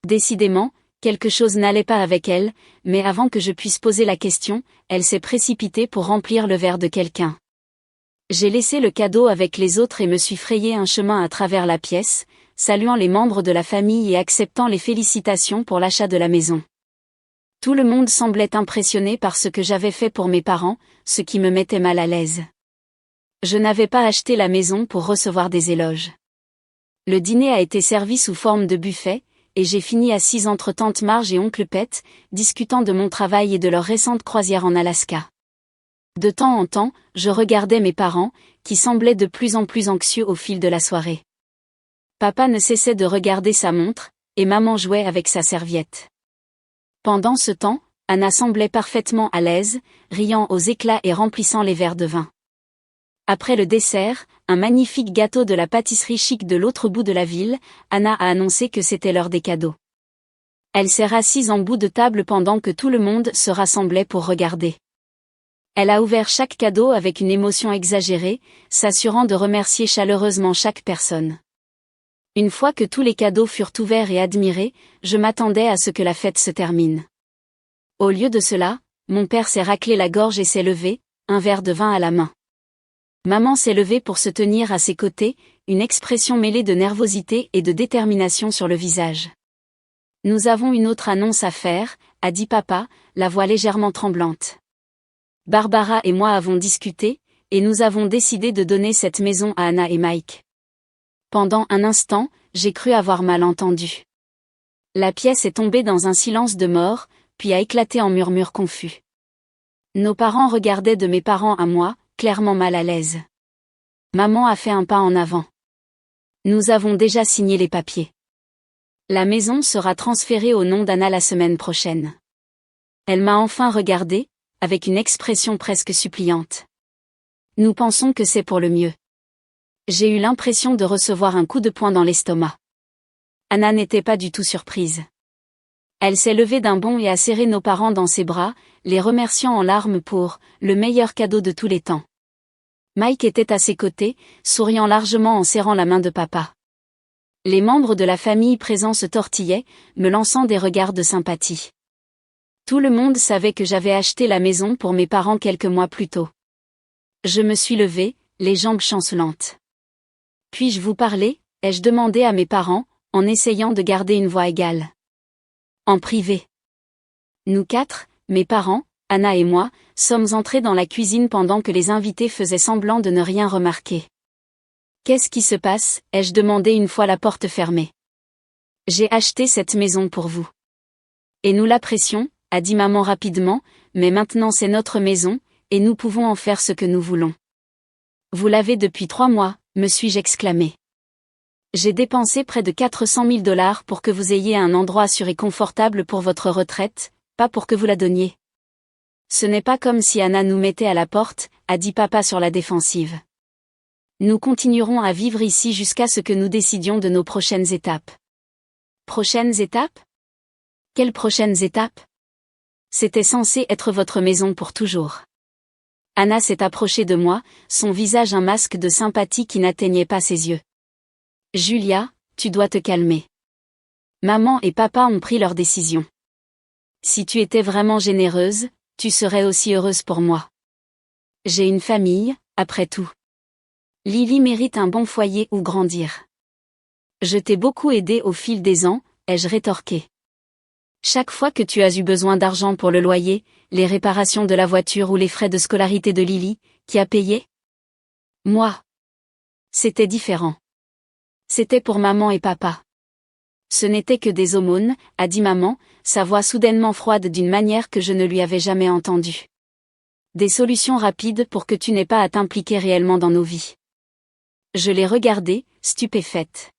Décidément, quelque chose n'allait pas avec elle, mais avant que je puisse poser la question, elle s'est précipitée pour remplir le verre de quelqu'un. J'ai laissé le cadeau avec les autres et me suis frayé un chemin à travers la pièce, saluant les membres de la famille et acceptant les félicitations pour l'achat de la maison. Tout le monde semblait impressionné par ce que j'avais fait pour mes parents, ce qui me mettait mal à l'aise. Je n'avais pas acheté la maison pour recevoir des éloges. Le dîner a été servi sous forme de buffet, et j'ai fini assise entre tante Marge et oncle Pet, discutant de mon travail et de leur récente croisière en Alaska. De temps en temps, je regardais mes parents, qui semblaient de plus en plus anxieux au fil de la soirée. Papa ne cessait de regarder sa montre, et maman jouait avec sa serviette. Pendant ce temps, Anna semblait parfaitement à l'aise, riant aux éclats et remplissant les verres de vin. Après le dessert, un magnifique gâteau de la pâtisserie chic de l'autre bout de la ville, Anna a annoncé que c'était l'heure des cadeaux. Elle s'est rassise en bout de table pendant que tout le monde se rassemblait pour regarder. Elle a ouvert chaque cadeau avec une émotion exagérée, s'assurant de remercier chaleureusement chaque personne. Une fois que tous les cadeaux furent ouverts et admirés, je m'attendais à ce que la fête se termine. Au lieu de cela, mon père s'est raclé la gorge et s'est levé, un verre de vin à la main. Maman s'est levée pour se tenir à ses côtés, une expression mêlée de nervosité et de détermination sur le visage. « Nous avons une autre annonce à faire », a dit papa, la voix légèrement tremblante. Barbara et moi avons discuté, et nous avons décidé de donner cette maison à Anna et Mike. Pendant un instant, j'ai cru avoir mal entendu. La pièce est tombée dans un silence de mort, puis a éclaté en murmures confus. Nos parents regardaient de mes parents à moi, clairement mal à l'aise. Maman a fait un pas en avant. Nous avons déjà signé les papiers. La maison sera transférée au nom d'Anna la semaine prochaine. Elle m'a enfin regardé, avec une expression presque suppliante. Nous pensons que c'est pour le mieux. J'ai eu l'impression de recevoir un coup de poing dans l'estomac. Anna n'était pas du tout surprise. Elle s'est levée d'un bond et a serré nos parents dans ses bras, les remerciant en larmes pour « le meilleur cadeau de tous les temps ». Mike était à ses côtés, souriant largement en serrant la main de papa. Les membres de la famille présents se tortillaient, me lançant des regards de sympathie. Tout le monde savait que j'avais acheté la maison pour mes parents quelques mois plus tôt. Je me suis levée, les jambes chancelantes. « Puis-je vous parler ?» ai-je demandé à mes parents, en essayant de garder une voix égale. En privé. Nous quatre, mes parents, Anna et moi, sommes entrés dans la cuisine pendant que les invités faisaient semblant de ne rien remarquer. « Qu'est-ce qui se passe ?» ai-je demandé une fois la porte fermée. « J'ai acheté cette maison pour vous. » « Et nous l'apprécions, » a dit maman rapidement, « mais maintenant c'est notre maison, et nous pouvons en faire ce que nous voulons. »« Vous l'avez depuis 3 mois, me suis-je exclamé. J'ai dépensé près de 400 000 $ pour que vous ayez un endroit sûr et confortable pour votre retraite, pas pour que vous la donniez. Ce n'est pas comme si Anna nous mettait à la porte, a dit papa sur la défensive. Nous continuerons à vivre ici jusqu'à ce que nous décidions de nos prochaines étapes. Prochaines étapes ? Quelles prochaines étapes ? C'était censé être votre maison pour toujours. Anna s'est approchée de moi, son visage un masque de sympathie qui n'atteignait pas ses yeux. Julia, tu dois te calmer. Maman et papa ont pris leur décision. Si tu étais vraiment généreuse, tu serais aussi heureuse pour moi. J'ai une famille, après tout. Lily mérite un bon foyer où grandir. Je t'ai beaucoup aidé au fil des ans, ai-je rétorqué. Chaque fois que tu as eu besoin d'argent pour le loyer, les réparations de la voiture ou les frais de scolarité de Lily, qui a payé ? Moi. C'était différent. C'était pour maman et papa. Ce n'était que des aumônes, a dit maman, sa voix soudainement froide d'une manière que je ne lui avais jamais entendue. Des solutions rapides pour que tu n'aies pas à t'impliquer réellement dans nos vies. Je l'ai regardée, stupéfaite.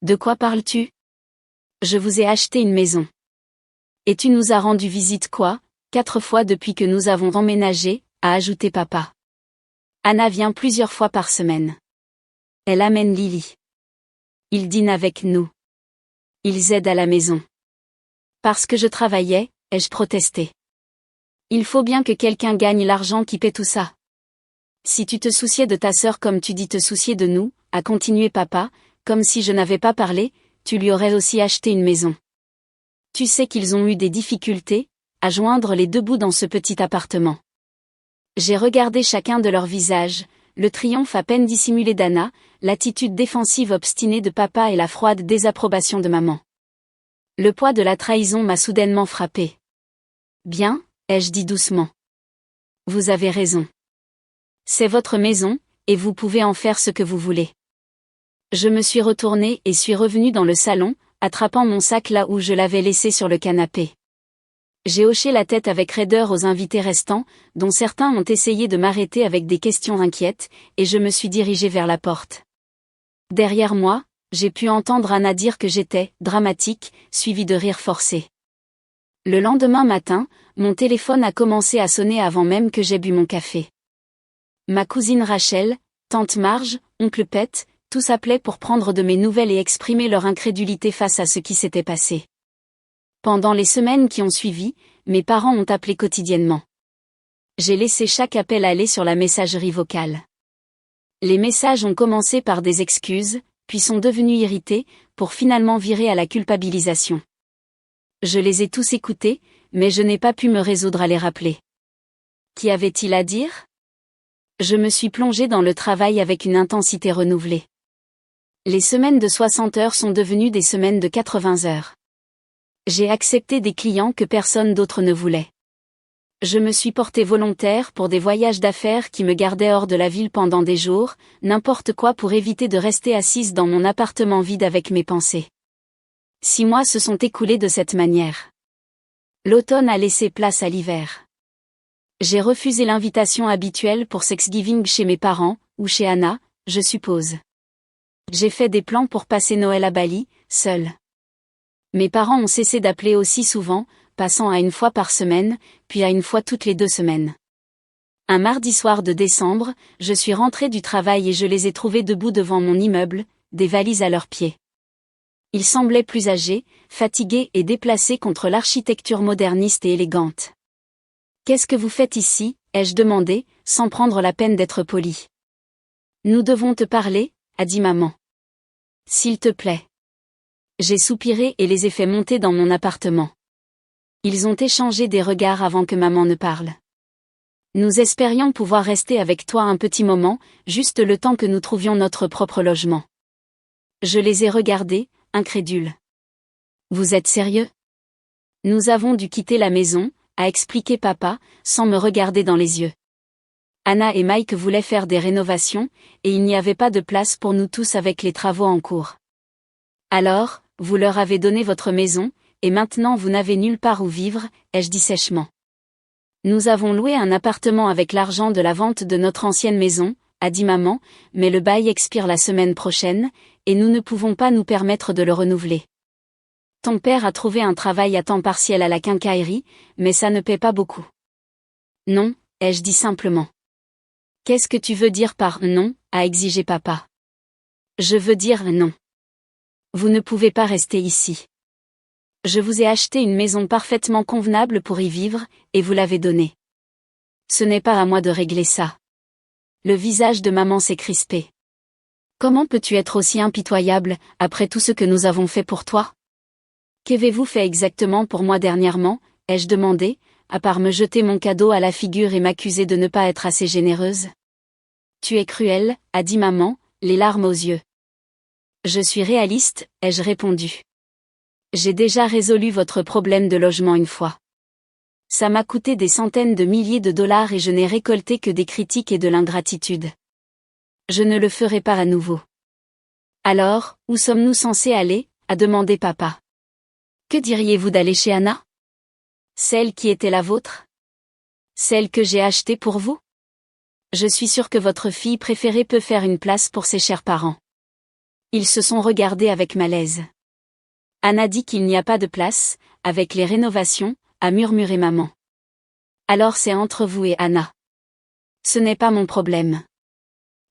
De quoi parles-tu ? Je vous ai acheté une maison. Et tu nous as rendu visite quoi, 4 fois depuis que nous avons emménagé, a ajouté papa. Anna vient plusieurs fois par semaine. Elle amène Lily. Ils dînent avec nous. Ils aident à la maison. Parce que je travaillais, ai-je protesté. Il faut bien que quelqu'un gagne l'argent qui paie tout ça. Si tu te souciais de ta sœur comme tu dis te soucier de nous, a continué papa, comme si je n'avais pas parlé, tu lui aurais aussi acheté une maison. Tu sais qu'ils ont eu des difficultés à joindre les deux bouts dans ce petit appartement. J'ai regardé chacun de leurs visages, le triomphe à peine dissimulé d'Anna, l'attitude défensive obstinée de papa et la froide désapprobation de maman. Le poids de la trahison m'a soudainement frappé. Bien, ai-je dit doucement. Vous avez raison. C'est votre maison, et vous pouvez en faire ce que vous voulez. Je me suis retournée et suis revenue dans le salon, attrapant mon sac là où je l'avais laissé sur le canapé. J'ai hoché la tête avec raideur aux invités restants, dont certains ont essayé de m'arrêter avec des questions inquiètes, et je me suis dirigée vers la porte. Derrière moi, j'ai pu entendre Anna dire que j'étais dramatique, suivi de rires forcés. Le lendemain matin, mon téléphone a commencé à sonner avant même que j'aie bu mon café. Ma cousine Rachel, tante Marge, oncle Pet, tous appelaient pour prendre de mes nouvelles et exprimer leur incrédulité face à ce qui s'était passé. Pendant les semaines qui ont suivi, mes parents ont appelé quotidiennement. J'ai laissé chaque appel aller sur la messagerie vocale. Les messages ont commencé par des excuses, puis sont devenus irrités, pour finalement virer à la culpabilisation. Je les ai tous écoutés, mais je n'ai pas pu me résoudre à les rappeler. Qu'y avait-il à dire ? Je me suis plongée dans le travail avec une intensité renouvelée. Les semaines de 60 heures sont devenues des semaines de 80 heures. J'ai accepté des clients que personne d'autre ne voulait. Je me suis portée volontaire pour des voyages d'affaires qui me gardaient hors de la ville pendant des jours, n'importe quoi pour éviter de rester assise dans mon appartement vide avec mes pensées. 6 mois se sont écoulés de cette manière. L'automne a laissé place à l'hiver. J'ai refusé l'invitation habituelle pour Thanksgiving chez mes parents, ou chez Anna, je suppose. J'ai fait des plans pour passer Noël à Bali, seule. Mes parents ont cessé d'appeler aussi souvent, passant à 1 fois par semaine, puis à 1 fois toutes les 2 semaines. Un mardi soir de décembre, je suis rentrée du travail et je les ai trouvés debout devant mon immeuble, des valises à leurs pieds. Ils semblaient plus âgés, fatigués et déplacés contre l'architecture moderniste et élégante. « Qu'est-ce que vous faites ici ?» ai-je demandé, sans prendre la peine d'être polie. « Nous devons te parler » a dit maman. « S'il te plaît. » J'ai soupiré et les ai fait monter dans mon appartement. Ils ont échangé des regards avant que maman ne parle. Nous espérions pouvoir rester avec toi un petit moment, juste le temps que nous trouvions notre propre logement. Je les ai regardés, incrédules. Vous êtes sérieux ? Nous avons dû quitter la maison, a expliqué papa, sans me regarder dans les yeux. Anna et Mike voulaient faire des rénovations, et il n'y avait pas de place pour nous tous avec les travaux en cours. Alors, vous leur avez donné votre maison, et maintenant vous n'avez nulle part où vivre, ai-je dit sèchement. Nous avons loué un appartement avec l'argent de la vente de notre ancienne maison, a dit maman, mais le bail expire la semaine prochaine, et nous ne pouvons pas nous permettre de le renouveler. Ton père a trouvé un travail à temps partiel à la quincaillerie, mais ça ne paie pas beaucoup. Non, ai-je dit simplement. Qu'est-ce que tu veux dire par non, a exigé papa. Je veux dire non. Vous ne pouvez pas rester ici. Je vous ai acheté une maison parfaitement convenable pour y vivre, et vous l'avez donnée. Ce n'est pas à moi de régler ça. Le visage de maman s'est crispé. Comment peux-tu être aussi impitoyable, après tout ce que nous avons fait pour toi ? Qu'avez-vous fait exactement pour moi dernièrement, ai-je demandé, à part me jeter mon cadeau à la figure et m'accuser de ne pas être assez généreuse ? Tu es cruelle, a dit maman, les larmes aux yeux. Je suis réaliste, ai-je répondu. J'ai déjà résolu votre problème de logement 1 fois. Ça m'a coûté des centaines de milliers de dollars et je n'ai récolté que des critiques et de l'ingratitude. Je ne le ferai pas à nouveau. Alors, où sommes-nous censés aller ? A demandé papa. Que diriez-vous d'aller chez Anna ? Celle qui était la vôtre ? Celle que j'ai achetée pour vous ? Je suis sûre que votre fille préférée peut faire une place pour ses chers parents. Ils se sont regardés avec malaise. Anna dit qu'il n'y a pas de place, avec les rénovations, a murmuré maman. Alors c'est entre vous et Anna. Ce n'est pas mon problème.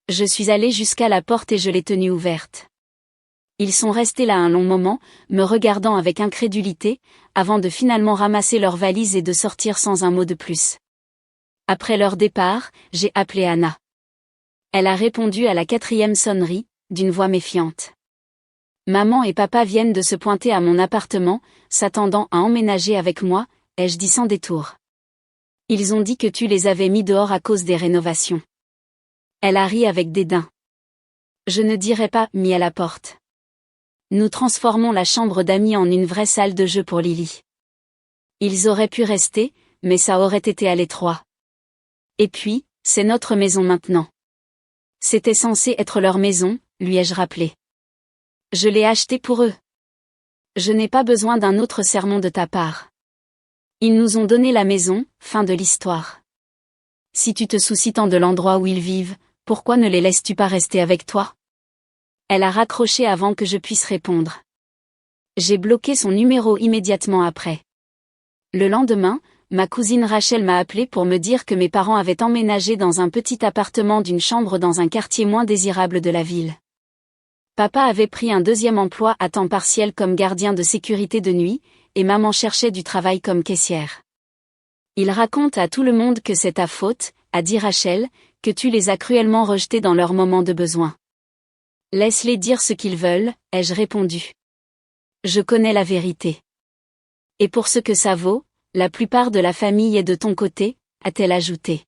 Je suis allée jusqu'à la porte et je l'ai tenue ouverte. Ils sont restés là un long moment, me regardant avec incrédulité, avant de finalement ramasser leurs valises et de sortir sans un mot de plus. Après leur départ, j'ai appelé Anna. Elle a répondu à la 4e sonnerie, d'une voix méfiante. Maman et papa viennent de se pointer à mon appartement, s'attendant à emménager avec moi, ai-je dit sans détour. Ils ont dit que tu les avais mis dehors à cause des rénovations. Elle a ri avec dédain. Je ne dirais pas mis à la porte. Nous transformons la chambre d'amis en une vraie salle de jeu pour Lily. Ils auraient pu rester, mais ça aurait été à l'étroit. Et puis, c'est notre maison maintenant. C'était censé être leur maison, lui ai-je rappelé. Je l'ai achetée pour eux. Je n'ai pas besoin d'un autre sermon de ta part. Ils nous ont donné la maison, fin de l'histoire. Si tu te soucies tant de l'endroit où ils vivent, pourquoi ne les laisses-tu pas rester avec toi? Elle a raccroché avant que je puisse répondre. J'ai bloqué son numéro immédiatement après. Le lendemain, ma cousine Rachel m'a appelé pour me dire que mes parents avaient emménagé dans un petit appartement d'une chambre dans un quartier moins désirable de la ville. Papa avait pris un deuxième emploi à temps partiel comme gardien de sécurité de nuit, et maman cherchait du travail comme caissière. Il raconte à tout le monde que c'est ta faute, a dit Rachel, que tu les as cruellement rejetés dans leurs moments de besoin. Laisse-les dire ce qu'ils veulent, ai-je répondu. Je connais la vérité. Et pour ce que ça vaut, la plupart de la famille est de ton côté, a-t-elle ajouté.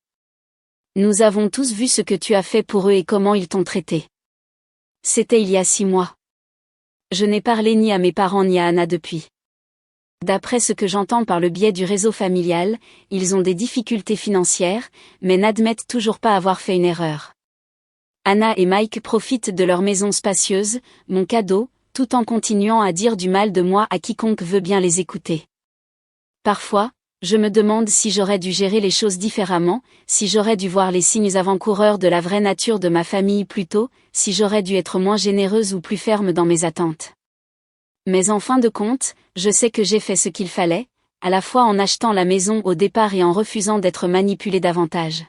Nous avons tous vu ce que tu as fait pour eux et comment ils t'ont traité. C'était il y a 6 mois. Je n'ai parlé ni à mes parents ni à Anna depuis. D'après ce que j'entends par le biais du réseau familial, ils ont des difficultés financières, mais n'admettent toujours pas avoir fait une erreur. Anna et Mike profitent de leur maison spacieuse, mon cadeau, tout en continuant à dire du mal de moi à quiconque veut bien les écouter. Parfois, je me demande si j'aurais dû gérer les choses différemment, si j'aurais dû voir les signes avant-coureurs de la vraie nature de ma famille plus tôt, si j'aurais dû être moins généreuse ou plus ferme dans mes attentes. Mais en fin de compte, je sais que j'ai fait ce qu'il fallait, à la fois en achetant la maison au départ et en refusant d'être manipulée davantage.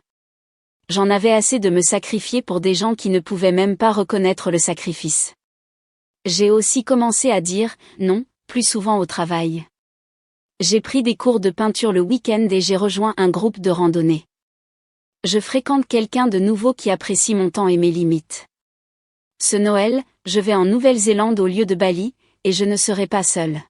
J'en avais assez de me sacrifier pour des gens qui ne pouvaient même pas reconnaître le sacrifice. J'ai aussi commencé à dire non, plus souvent au travail. J'ai pris des cours de peinture le week-end et j'ai rejoint un groupe de randonnée. Je fréquente quelqu'un de nouveau qui apprécie mon temps et mes limites. Ce Noël, je vais en Nouvelle-Zélande au lieu de Bali, et je ne serai pas seule.